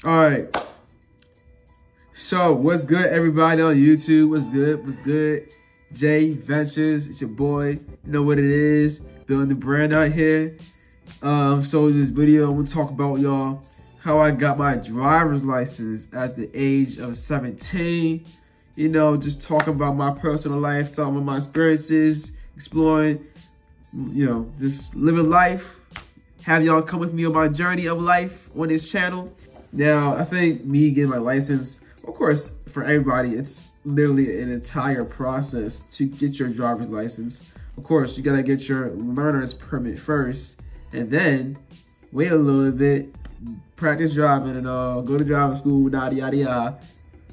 All right. So what's good, everybody on YouTube? What's good? What's good? Jay Ventures, it's your boy. You know what it is. Building the brand out here. So in this video, I'm gonna talk about y'all how I got my driver's license at the age of 17. You know, just talking about my personal life, talking about my experiences, exploring, you know, just living life. Have y'all come with me on my journey of life on this channel. Now, I think me getting my license, of course, for everybody, it's literally an entire process to get your driver's license. Of course, you gotta get your learner's permit first, and then wait a little bit, practice driving and go to driving school, yada yada yada.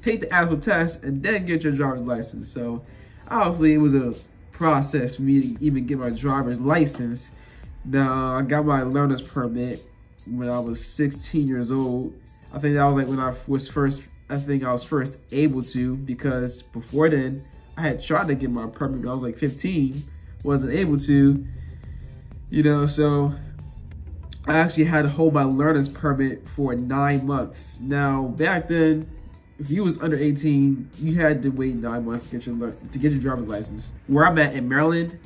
Take the actual test and then get your driver's license. So obviously it was a process for me to even get my driver's license. Now I got my learner's permit when I was 16 years old. I think that was like when I was first able to, because before then I had tried to get my permit when I was like 15, wasn't able to, you know, so I actually had to hold my learner's permit for 9 months. Now back then, if you was under 18, you had to wait 9 months to get your driver's license. Where I'm at in Maryland,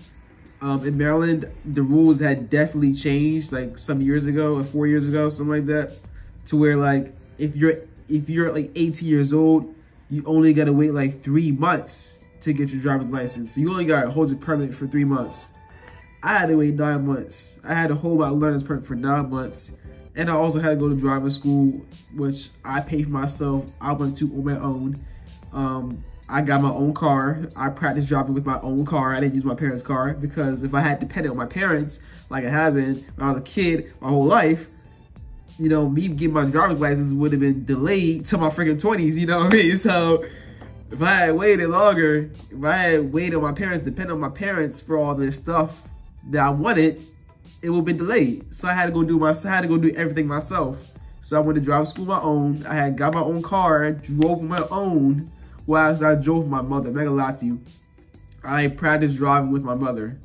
the rules had definitely changed like some years ago, or 4 years ago, something like that, to where like if you're like 18 years old, you only gotta wait like 3 months to get your driver's license. So you only gotta hold your permit for 3 months. I had to wait 9 months. I had to hold my learner's permit for 9 months. And I also had to go to driving school, which I paid for myself. I went to on my own. I got my own car. I practiced driving with my own car. I didn't use my parents' car, because if I had depended on my parents, like I have been when I was a kid my whole life, you know, me getting my driver's license would have been delayed to my freaking 20s, you know what I mean? So if I had waited longer, if I had waited on my parents, depended on my parents for all this stuff that I wanted, it would have been delayed. So I had to go do everything myself. So I went to driving school on my own. I had got my own car, drove on my own, whilst I drove with my mother. I'm not gonna lie to you. I practiced driving with my mother.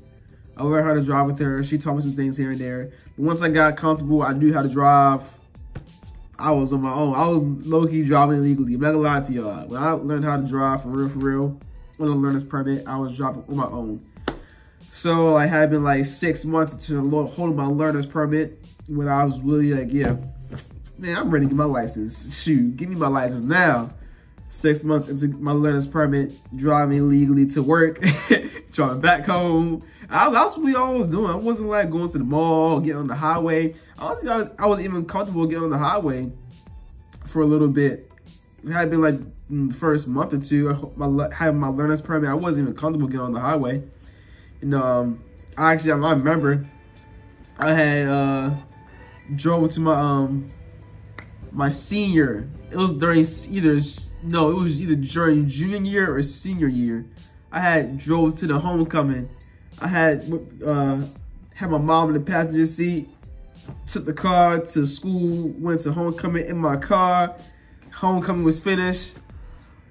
I learned how to drive with her. She taught me some things here and there. But once I got comfortable, I knew how to drive. I was on my own. I was low-key driving illegally. I'm not gonna lie to y'all. When I learned how to drive for real, on a learner's permit, I was driving on my own. So I had been like 6 months into holding my learner's permit when I was really like, yeah, man, I'm ready to get my license. Shoot, give me my license now. 6 months into my learner's permit, driving illegally to work, driving back home. That's what I was doing. I wasn't like going to the mall, getting on the highway. I was even comfortable getting on the highway for a little bit. It had been like the first month or two, having my learner's permit, I wasn't even comfortable getting on the highway. And I remember I had drove to my senior. It was during either during junior year or senior year. I had drove to the homecoming. I had my mom in the passenger seat, took the car to school, went to homecoming in my car. Homecoming was finished.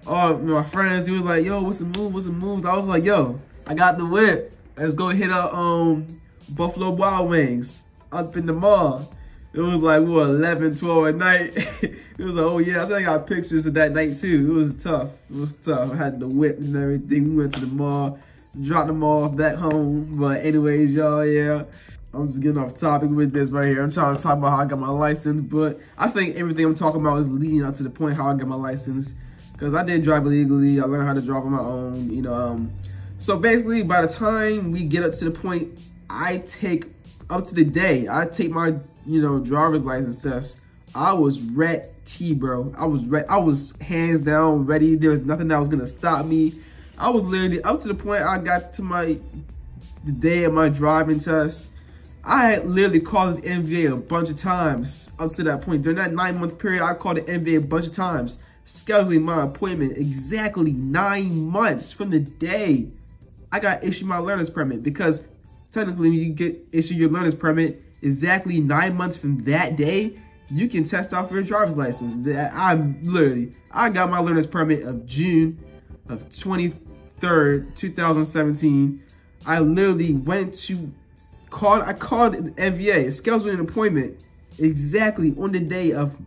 All my friends, they was like, yo, what's the move? What's the moves? I was like, yo, I got the whip. Let's go hit up Buffalo Wild Wings up in the mall. It was like, what, 11, 12 at night. It was like, oh yeah, I think I got pictures of that night too. It was tough. It was tough. I had the whip and everything. We went to the mall, dropped them off back home. But anyways, y'all, yeah. I'm just getting off topic with this right here. I'm trying to talk about how I got my license, but I think everything I'm talking about is leading up to the point how I got my license. Because I did drive illegally. I learned how to drive on my own, you know. So basically, by the time we get up to the point, I take my, you know, driver's license test, I was ready, bro. I was hands down ready. There was nothing that was gonna stop me. I was literally up to the point I got to the day of my driving test. I had literally called the NVA a bunch of times up to that point. During that 9-month period, I called the NVA a bunch of times, scheduling my appointment exactly 9 months from the day I got issued my learner's permit, because technically when you get issued your learner's permit, exactly 9 months from that day, you can test out for your driver's license. I got my learner's permit of June of 23rd, 2017. I literally I called the NVA, scheduled an appointment exactly on the day of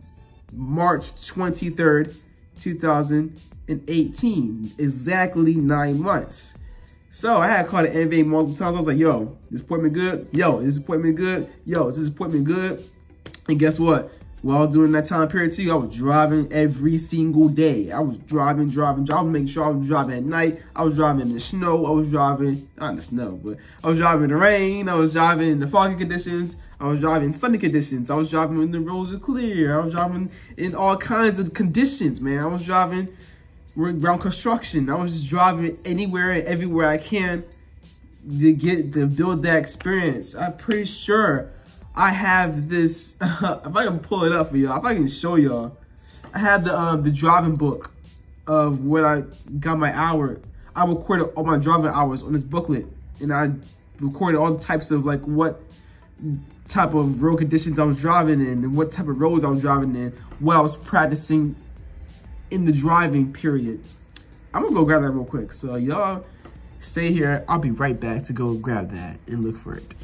March 23rd, 2018. Exactly 9 months. So I had called the NBA multiple times. I was like, yo, this appointment good? Yo, this appointment good? Yo, is this appointment good? And guess what? While I was doing that time period too, I was driving every single day. I was driving, making sure I was driving at night. I was driving in the snow. I was driving, not in the snow, but I was driving in the rain. I was driving in the foggy conditions. I was driving in sunny conditions. I was driving when the roads were clear. I was driving in all kinds of conditions, man. I was driving around construction. I was just driving anywhere and everywhere I can to build that experience. I'm pretty sure I have this, if I can pull it up for y'all, if I can show y'all, I had the driving book of what I got my hour. I recorded all my driving hours on this booklet, and I recorded all the types of like what type of road conditions I was driving in and what type of roads I was driving in, what I was practicing in the driving period. I'm gonna go grab that real quick. So y'all stay here. I'll be right back to go grab that and look for it.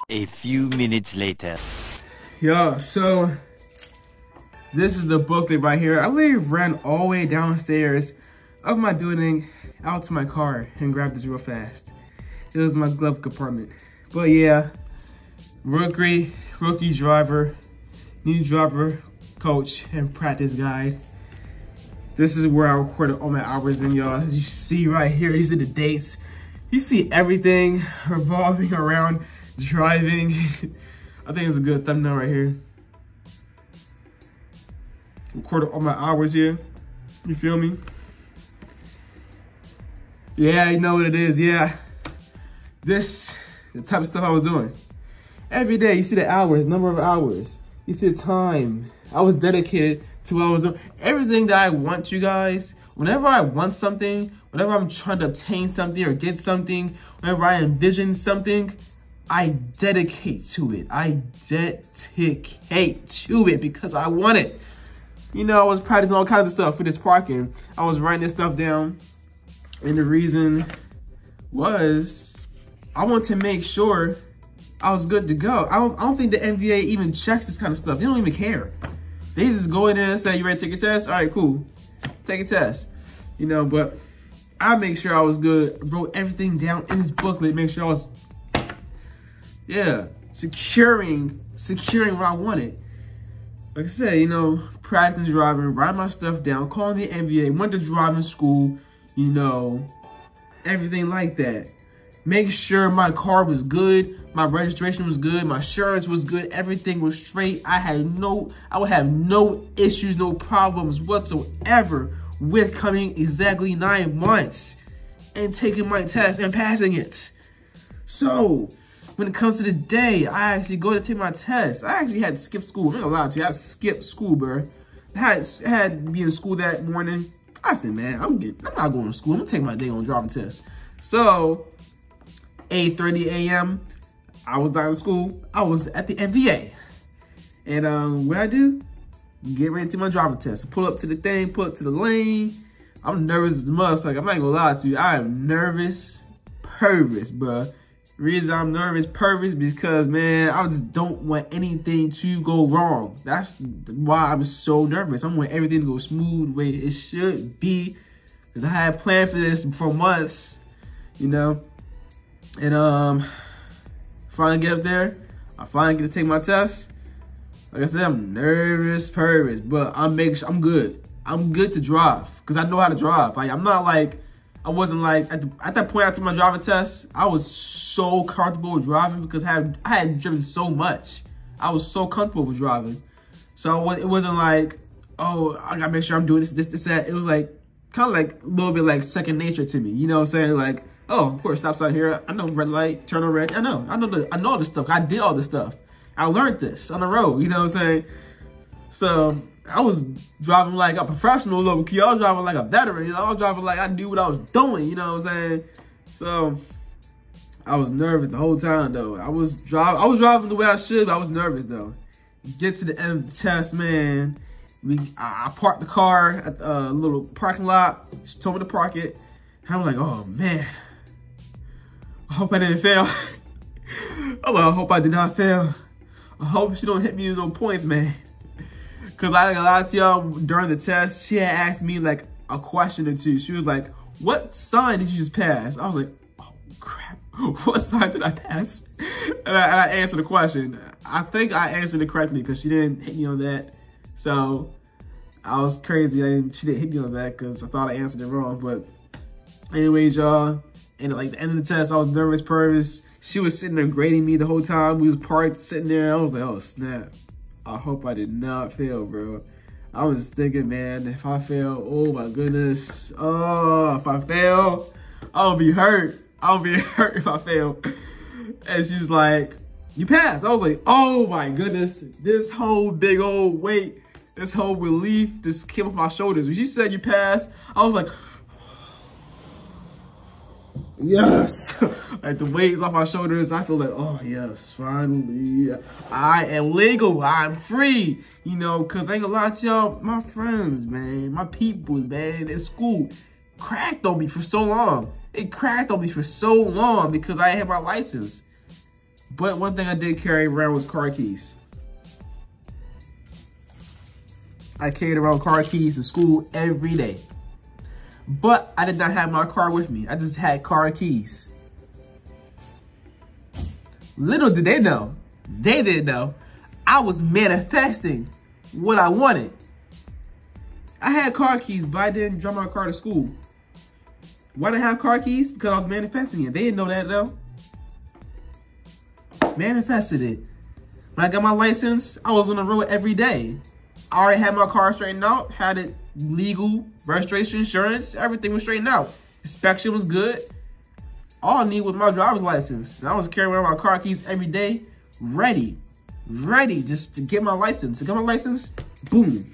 A few minutes later. Yeah, so this is the booklet right here. I literally ran all the way downstairs of my building out to my car and grabbed this real fast. It was my glove compartment. But yeah, rookie driver, new driver coach, and practice guide. This is where I recorded all my hours in, y'all. As you see right here, these are the dates. You see everything revolving around driving. I think it's a good thumbnail right here. Recorded all my hours here. You feel me? Yeah, you know what it is. Yeah, this the type of stuff I was doing every day. You see the hours, number of hours. You see the time. I was dedicated to what I was doing. Everything that I want, you guys. Whenever I want something, whenever I'm trying to obtain something or get something, whenever I envision something, I dedicate to it. I dedicate to it because I want it. You know, I was practicing all kinds of stuff for this parking. I was writing this stuff down. And the reason was I want to make sure I was good to go. I don't think the NBA even checks this kind of stuff. They don't even care. They just go in there and say, you ready to take a test? All right, cool. Take a test. You know, but I make sure I was good. I wrote everything down in this booklet. Make sure I was, yeah, securing what I wanted. Like I said, you know, practicing driving, writing my stuff down, calling the NBA, went to driving school, you know, everything like that. Make sure my car was good, my registration was good, my insurance was good, everything was straight. I would have no issues, no problems whatsoever with coming exactly 9 months and taking my test and passing it. So when it comes to the day I actually go to take my test, I actually had to skip school. I'm not allowed to. I skipped school, bro. I had to be in school that morning. I said, man, I'm not going to school. I'm gonna take my day on driving test. So 8:30 a.m. I was down to school. I was at the NBA. And what I do? Get ready to my driving test. Pull up to the thing, pull up to the lane. I'm nervous as much. Like, I'm not gonna lie to you. I am nervous, bro. The reason I'm nervous, because, man, I just don't want anything to go wrong. That's why I'm so nervous. I want everything to go smooth the way it should be. Because I had planned for this for months, you know. And finally get up there. I finally get to take my test. Like I said, I'm nervous, but I'm good. I'm good to drive because I know how to drive. Like, I'm not like, I wasn't like, at that point after my driving test, I was so comfortable with driving because I had driven so much. I was so comfortable with driving. So it wasn't like, oh, I gotta make sure I'm doing this, that. It was like, kind of like a little bit like second nature to me. You know what I'm saying? Like, oh, of course, stop sign here. I know red light, turn on red. I know all this stuff. I did all this stuff. I learned this on the road, you know what I'm saying? So I was driving like a professional low key. I was driving like a veteran, you know? I was driving like I knew what I was doing, you know what I'm saying? So I was nervous the whole time though. I was driving the way I should, but I was nervous though. Get to the end of the test, man. I parked the car at a little parking lot. She told me to park it. And I'm like, oh man, I hope I didn't fail. Oh, well, I hope I did not fail. I hope she don't hit me with no points, man. Because I ain't gonna lie to y'all, during the test, she had asked me like a question or two. She was like, what sign did you just pass? I was like, oh, crap. What sign did I pass? And I answered the question. I think I answered it correctly because she didn't hit me on that. So I was crazy. She didn't hit me on that because I thought I answered it wrong. But anyways, y'all, and like the end of the test, I was nervous. She was sitting there grading me the whole time. We was parked sitting there. I was like, oh, snap. I hope I did not fail, bro. I was thinking, man, if I fail, oh my goodness. Oh, if I fail, I'll be hurt. I'll be hurt if I fail. And she's like, you passed. I was like, oh my goodness. This whole big old weight, this whole relief, this came off my shoulders. When she said you passed, I was like, yes. Like the weight is off my shoulders. I feel like, oh yes, finally. I am legal. I'm free. You know, because I ain't gonna lie to y'all, my friends, man, my people, man, in school cracked on me for so long. It cracked on me for so long because I had my license. But one thing I did carry around was car keys. I carried around car keys to school every day. But I did not have my car with me. I just had car keys. Little did they know, they didn't know, I was manifesting what I wanted. I had car keys, but I didn't drive my car to school. Why did I have car keys? Because I was manifesting it. They didn't know that though. Manifested it. When I got my license, I was on the road every day. I already had my car straightened out, had it legal, registration, insurance, everything was straightened out. Inspection was good. All I need was my driver's license. And I was carrying around my car keys every day, ready just to get my license. To get my license, boom.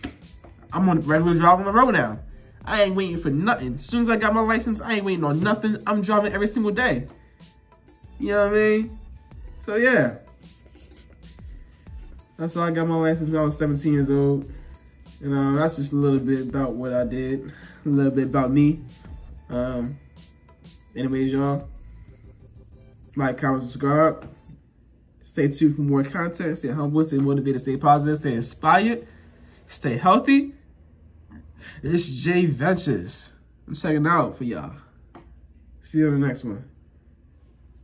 I'm on regular drive on the road now. I ain't waiting for nothing. As soon as I got my license, I ain't waiting on nothing. I'm driving every single day. You know what I mean? So yeah. That's how I got my license when I was 17 years old. And that's just a little bit about what I did. A little bit about me. Anyways, y'all. Like, comment, subscribe. Stay tuned for more content. Stay humble, stay motivated, stay positive, stay inspired, stay healthy. It's Jay Ventures. I'm checking out for y'all. See you on the next one.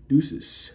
Deuces.